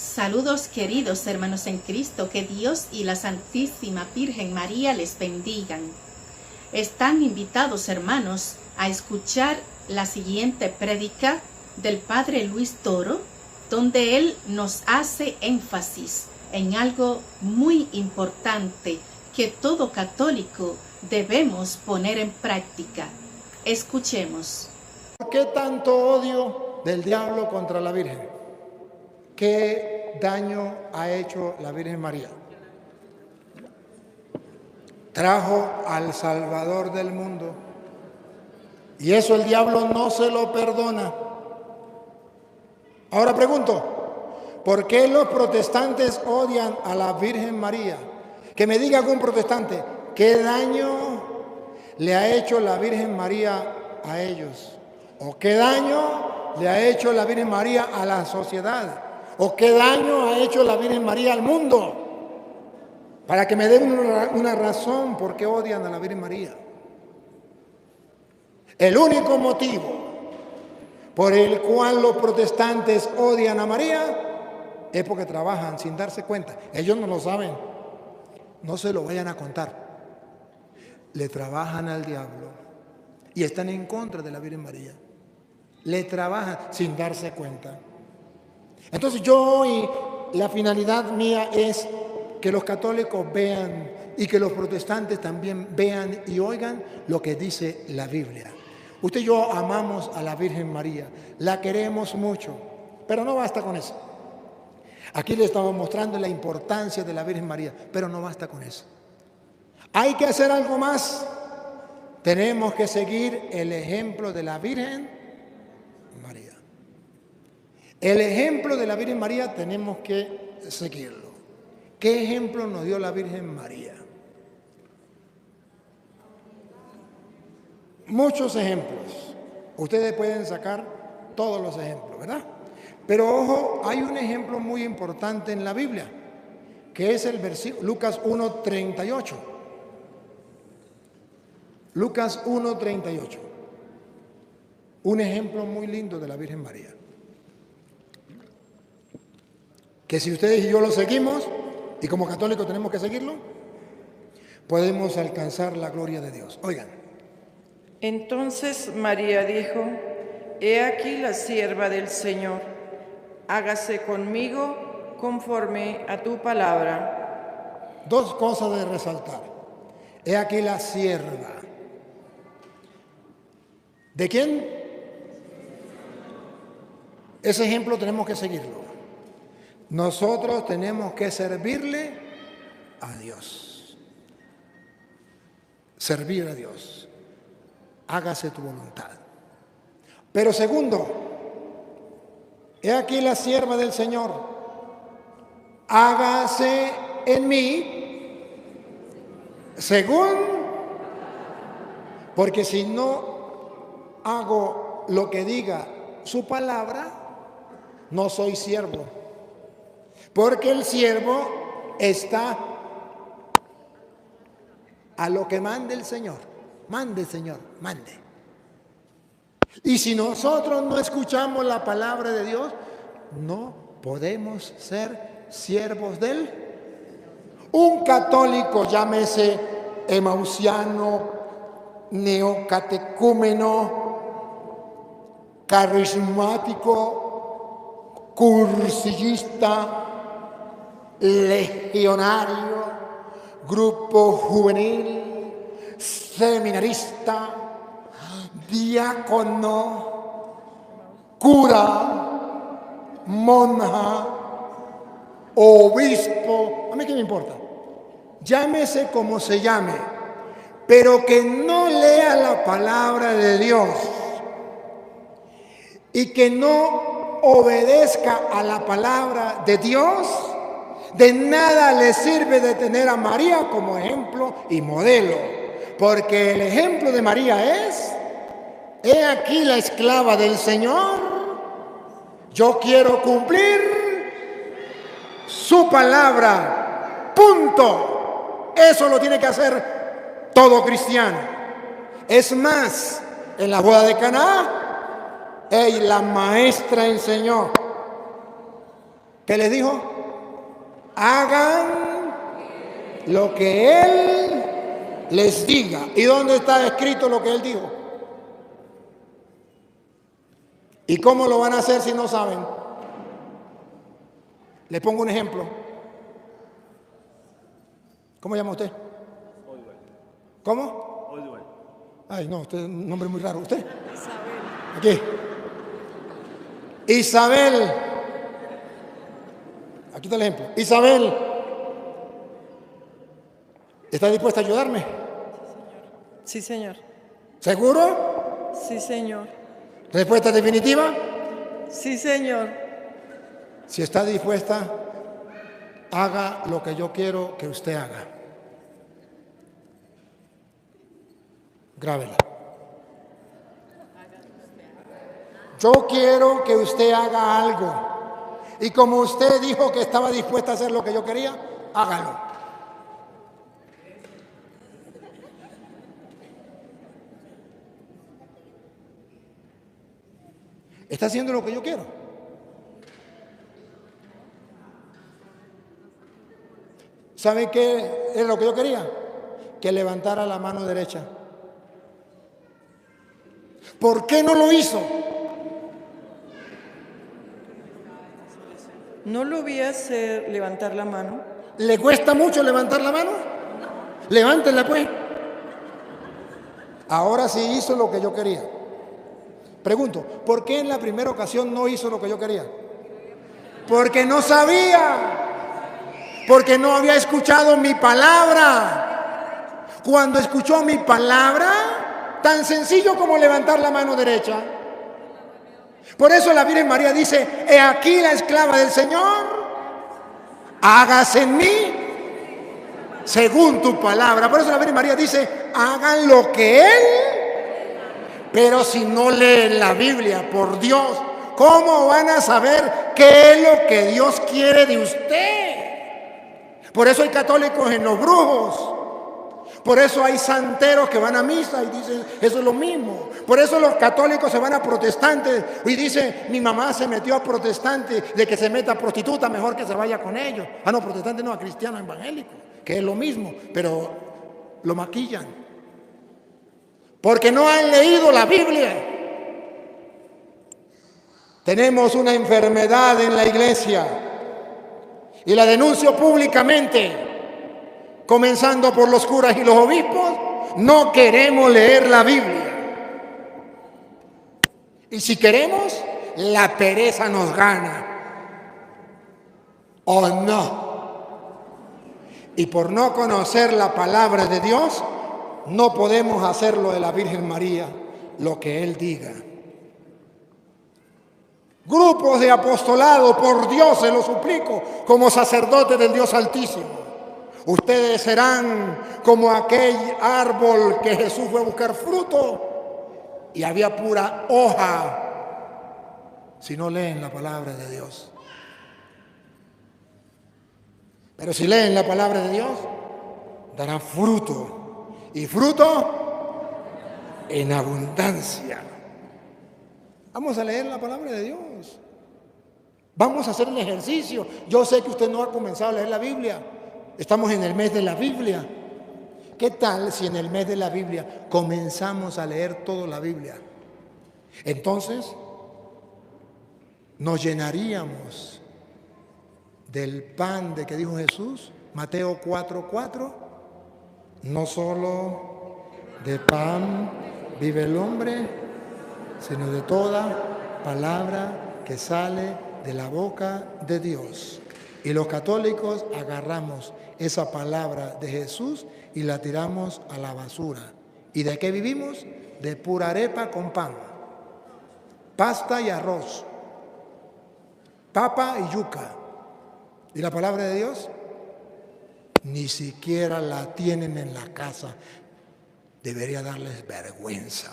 Saludos queridos hermanos en Cristo, que Dios y la Santísima Virgen María les bendigan. Están invitados hermanos a escuchar la siguiente prédica del Padre Luis Toro, donde él nos hace énfasis en algo muy importante que todo católico debemos poner en práctica. Escuchemos. ¿Por qué tanto odio del diablo contra la Virgen? ¿Qué daño ha hecho la Virgen María? Trajo al Salvador del mundo y eso el diablo no se lo perdona. Ahora pregunto, ¿por qué los protestantes odian a la Virgen María? Que me diga algún protestante, ¿qué daño le ha hecho la Virgen María a ellos? ¿O qué daño le ha hecho la Virgen María a la sociedad? ¿O qué daño ha hecho la Virgen María al mundo? Para que me den una razón por qué odian a la Virgen María. El único motivo por el cual los protestantes odian a María es porque trabajan sin darse cuenta. Ellos no lo saben, no se lo vayan a contar. Le trabajan al diablo y están en contra de la Virgen María. Le trabajan sin darse cuenta. Entonces yo hoy, la finalidad mía es que los católicos vean y que los protestantes también vean y oigan lo que dice la Biblia. Usted y yo amamos a la Virgen María, la queremos mucho, pero no basta con eso. Aquí le estamos mostrando la importancia de la Virgen María, pero no basta con eso. Hay que hacer algo más. Tenemos que seguir el ejemplo de la Virgen María. El ejemplo de la Virgen María tenemos que seguirlo. ¿Qué ejemplo nos dio la Virgen María? Muchos ejemplos. Ustedes pueden sacar todos los ejemplos, ¿verdad? Pero ojo, hay un ejemplo muy importante en la Biblia, que es el versículo Lucas 1:38. Lucas 1:38. Un ejemplo muy lindo de la Virgen María. Que si ustedes y yo lo seguimos, y como católicos tenemos que seguirlo, podemos alcanzar la gloria de Dios. Oigan. Entonces María dijo: He aquí la sierva del Señor, hágase conmigo conforme a tu palabra. Dos cosas de resaltar. He aquí la sierva. ¿De quién? Ese ejemplo tenemos que seguirlo. Nosotros tenemos que servirle a Dios. Servir a Dios. Hágase tu voluntad. Pero segundo, he aquí la sierva del Señor, hágase en mí según, porque si no hago lo que diga su palabra, no soy siervo, porque el siervo está a lo que mande el Señor. Mande, Señor, mande. Y si nosotros no escuchamos la palabra de Dios, no podemos ser siervos de Él. Un católico, llámese emausiano, neocatecúmeno, carismático, cursillista, legionario, grupo juvenil, seminarista, diácono, cura, monja, obispo, a mí qué me importa, llámese como se llame, pero que no lea la palabra de Dios y que no obedezca a la palabra de Dios, de nada le sirve de tener a María como ejemplo y modelo. Porque el ejemplo de María es: he aquí la esclava del Señor, yo quiero cumplir su palabra, punto. Eso lo tiene que hacer todo cristiano. Es más, en la boda de Caná, la maestra enseñó: ¿Qué les dijo? Hagan lo que Él les diga. ¿Y dónde está escrito lo que Él dijo? ¿Y cómo lo van a hacer si no saben? Les pongo un ejemplo. ¿Cómo llama usted? Oswald. ¿Cómo? Oswald. Ay, no, usted es un nombre muy raro. ¿Usted? Isabel. Aquí. Isabel. Aquí está el ejemplo. Isabel. ¿Está dispuesta a ayudarme? Sí, Señor. ¿Seguro? Sí, Señor. ¿Respuesta definitiva? Sí, Señor. Si está dispuesta, haga lo que yo quiero que usted haga. Grábela. Yo quiero que usted haga algo. Y como usted dijo que estaba dispuesta a hacer lo que yo quería, hágalo. ¿Está haciendo lo que yo quiero? ¿Sabe qué es lo que yo quería? Que levantara la mano derecha. ¿Por qué no lo hizo? ¿No lo vi hacer levantar la mano? ¿Le cuesta mucho levantar la mano? Levántela pues. Ahora sí hizo lo que yo quería. Pregunto, ¿por qué en la primera ocasión no hizo lo que yo quería? Porque no sabía. Porque no había escuchado mi palabra. Cuando escuchó mi palabra, tan sencillo como levantar la mano derecha. Por eso la Virgen María dice, he aquí la esclava del Señor, hágase en mí según tu palabra. Por eso la Virgen María dice, hagan lo que Él. Pero si no leen la Biblia, por Dios, ¿cómo van a saber qué es lo que Dios quiere de usted? Por eso hay católicos en los brujos. Por eso hay santeros que van a misa y dicen, eso es lo mismo. Por eso los católicos se van a protestantes y dicen, mi mamá se metió a protestante, de que se meta a prostituta, mejor que se vaya con ellos. Ah, no, protestante no, a cristiano evangélico, que es lo mismo, pero lo maquillan. Porque no han leído la Biblia. Tenemos una enfermedad en la iglesia y la denuncio públicamente. Comenzando por los curas y los obispos, no queremos leer la Biblia. Y si queremos, la pereza nos gana. ¿O no? Y por no conocer la palabra de Dios, no podemos hacer lo de la Virgen María, lo que Él diga. Grupos de apostolado, por Dios se lo suplico, como sacerdotes del Dios Altísimo. Ustedes serán como aquel árbol que Jesús fue a buscar fruto y había pura hoja si no leen la palabra de Dios. Pero si leen la palabra de Dios, darán fruto y fruto en abundancia. Vamos a leer la palabra de Dios. Vamos a hacer un ejercicio. Yo sé que usted no ha comenzado a leer la Biblia. Estamos en el mes de la Biblia. ¿Qué tal si en el mes de la Biblia comenzamos a leer toda la Biblia? Entonces, nos llenaríamos del pan de que dijo Jesús, Mateo 4:4. No solo de pan vive el hombre, sino de toda palabra que sale de la boca de Dios. Y los católicos agarramos esa palabra de Jesús y la tiramos a la basura. ¿Y de qué vivimos? De pura arepa con pan, pasta y arroz, papa y yuca. ¿Y la palabra de Dios? Ni siquiera la tienen en la casa. Debería darles vergüenza.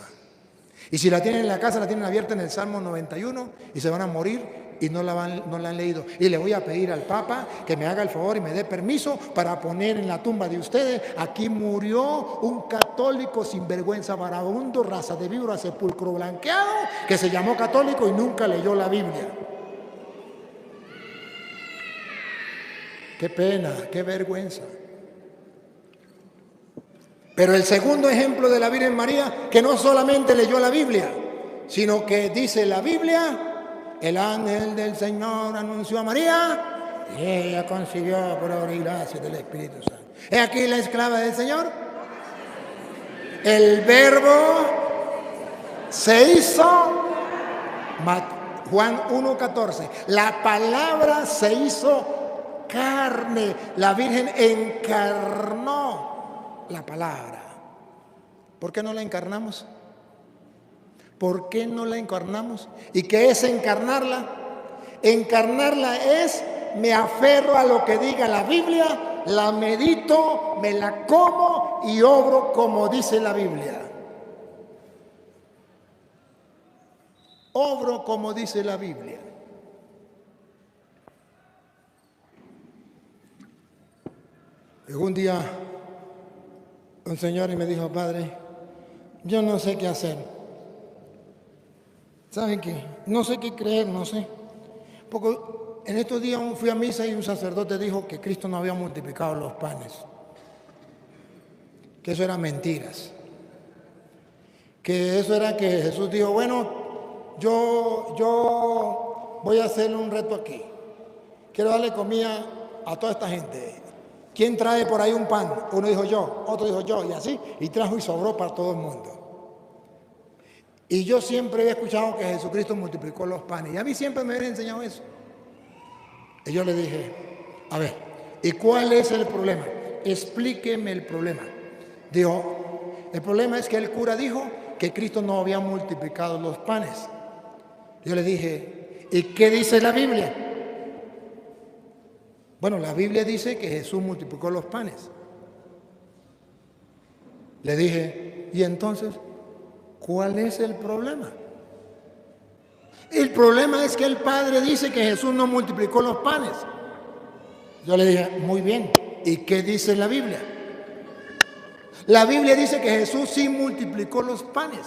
Y si la tienen en la casa, la tienen abierta en el Salmo 91 y se van a morir y no la han leído. Y le voy a pedir al Papa que me haga el favor y me dé permiso para poner en la tumba de ustedes, aquí murió un católico sinvergüenza, vagabundo, raza de víbora, sepulcro blanqueado, que se llamó católico y nunca leyó la Biblia. Qué pena, qué vergüenza. Pero el segundo ejemplo de la Virgen María, que no solamente leyó la Biblia, sino que dice la Biblia, el ángel del Señor anunció a María y ella concibió por obra y gracia del Espíritu Santo. ¿Es aquí la esclava del Señor? El verbo se hizo, Juan 1:14, la palabra se hizo carne, la Virgen encarnó la palabra. ¿Por qué no la encarnamos? ¿Por qué no la encarnamos? ¿Y qué es encarnarla? Encarnarla es, me aferro a lo que diga la Biblia, la medito, me la como y obro como dice la Biblia. Obro como dice la Biblia. Llegó un día un señor y me dijo, padre, yo no sé qué hacer. ¿Saben qué? No sé qué creer, no sé. Porque en estos días fui a misa y un sacerdote dijo que Cristo no había multiplicado los panes. Que eso eran mentiras. Que eso era que Jesús dijo, bueno, yo voy a hacerle un reto aquí. Quiero darle comida a toda esta gente. ¿Quién trae por ahí un pan? Uno dijo yo, otro dijo yo, y así. Y trajo y sobró para todo el mundo. Y yo siempre he escuchado que Jesucristo multiplicó los panes. Y a mí siempre me habían enseñado eso. Y yo le dije, a ver, ¿y cuál es el problema? Explíqueme el problema. Dijo, el problema es que el cura dijo que Cristo no había multiplicado los panes. Yo le dije, ¿y qué dice la Biblia? Bueno, la Biblia dice que Jesús multiplicó los panes. Le dije, ¿y entonces cuál es el problema? El problema es que el Padre dice que Jesús no multiplicó los panes. Yo le dije, muy bien, ¿y qué dice la Biblia? La Biblia dice que Jesús sí multiplicó los panes.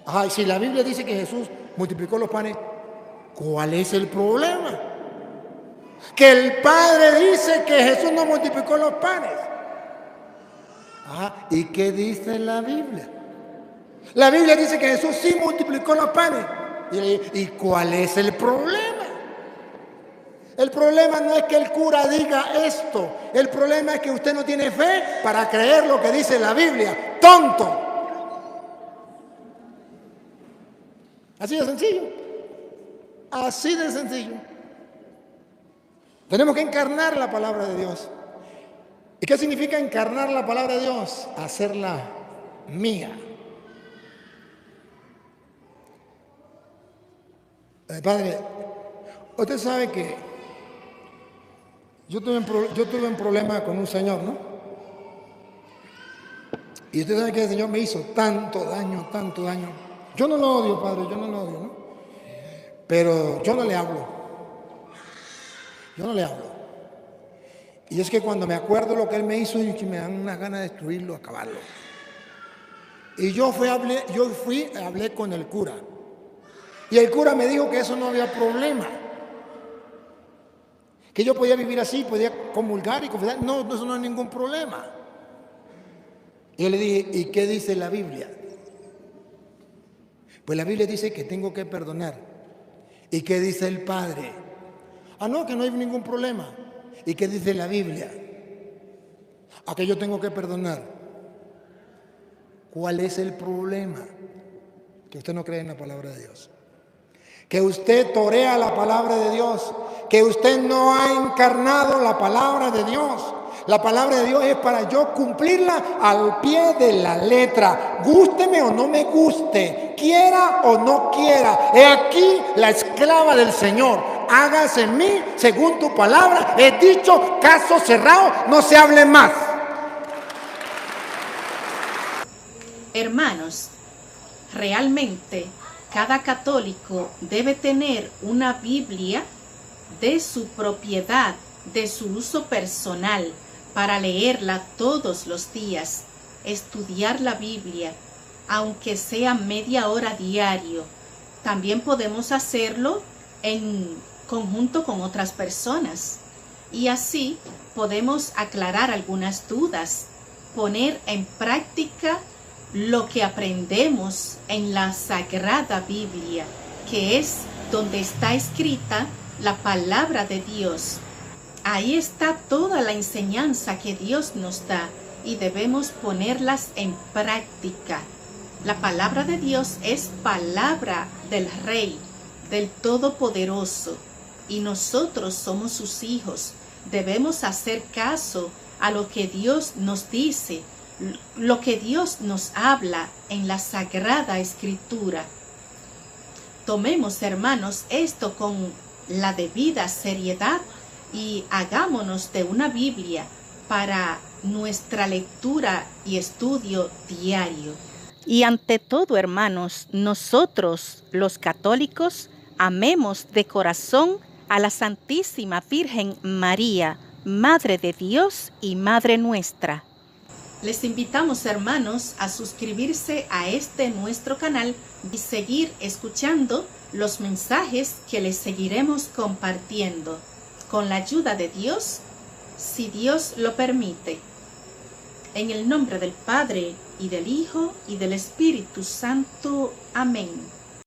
Ajá, y si la Biblia dice que Jesús multiplicó los panes, ¿cuál es el problema? Que el Padre dice que Jesús no multiplicó los panes. Ajá, ¿y qué dice la Biblia? La Biblia dice que Jesús sí multiplicó los panes. ¿Y cuál es el problema? El problema no es que el cura diga esto. El problema es que usted no tiene fe para creer lo que dice la Biblia. ¡Tonto! Así de sencillo. Así de sencillo. Tenemos que encarnar la palabra de Dios. ¿Y qué significa encarnar la palabra de Dios? Hacerla mía. Padre, usted sabe que yo tuve un problema con un señor, ¿no? Y usted sabe que el Señor me hizo tanto daño, tanto daño. Yo no lo odio, Padre, yo no lo odio, ¿no? Pero yo no le hablo. Yo no le hablo. Y es que cuando me acuerdo lo que él me hizo, me dan una gana de destruirlo, acabarlo. Y yo hablé con el cura. Y el cura me dijo que eso no había problema. Que yo podía vivir así, podía comulgar y confesar. No, eso no es ningún problema. Y yo le dije, ¿y qué dice la Biblia? Pues la Biblia dice que tengo que perdonar. ¿Y qué dice el Padre? Ah, no, que no hay ningún problema. ¿Y qué dice la Biblia? ¿A que yo tengo que perdonar? ¿Cuál es el problema? Que usted no cree en la palabra de Dios. Que usted torea la palabra de Dios. Que usted no ha encarnado la palabra de Dios. La palabra de Dios es para yo cumplirla al pie de la letra. Gústeme o no me guste. Quiera o no quiera. He aquí la esclava del Señor. Hágase en mí según tu palabra. He dicho, caso cerrado, no se hable más. Hermanos, realmente cada católico debe tener una Biblia de su propiedad, de su uso personal, para leerla todos los días, estudiar la Biblia, aunque sea media hora diario. También podemos hacerlo en conjunto con otras personas. y así podemos aclarar algunas dudas, poner en práctica lo que aprendemos en la Sagrada Biblia, que es donde está escrita la palabra de Dios. Ahí está toda la enseñanza que Dios nos da y debemos ponerlas en práctica. La palabra de Dios es palabra del Rey, del Todopoderoso, y nosotros somos sus hijos. Debemos hacer caso a lo que Dios nos dice, lo que Dios nos habla en la Sagrada Escritura. Tomemos, hermanos, esto con la debida seriedad y hagámonos de una Biblia para nuestra lectura y estudio diario. Y ante todo, hermanos, nosotros, los católicos, amemos de corazón a la Santísima Virgen María, Madre de Dios y Madre nuestra. Les invitamos, hermanos, a suscribirse a este nuestro canal y seguir escuchando los mensajes que les seguiremos compartiendo, con la ayuda de Dios, si Dios lo permite. En el nombre del Padre, y del Hijo, y del Espíritu Santo. Amén.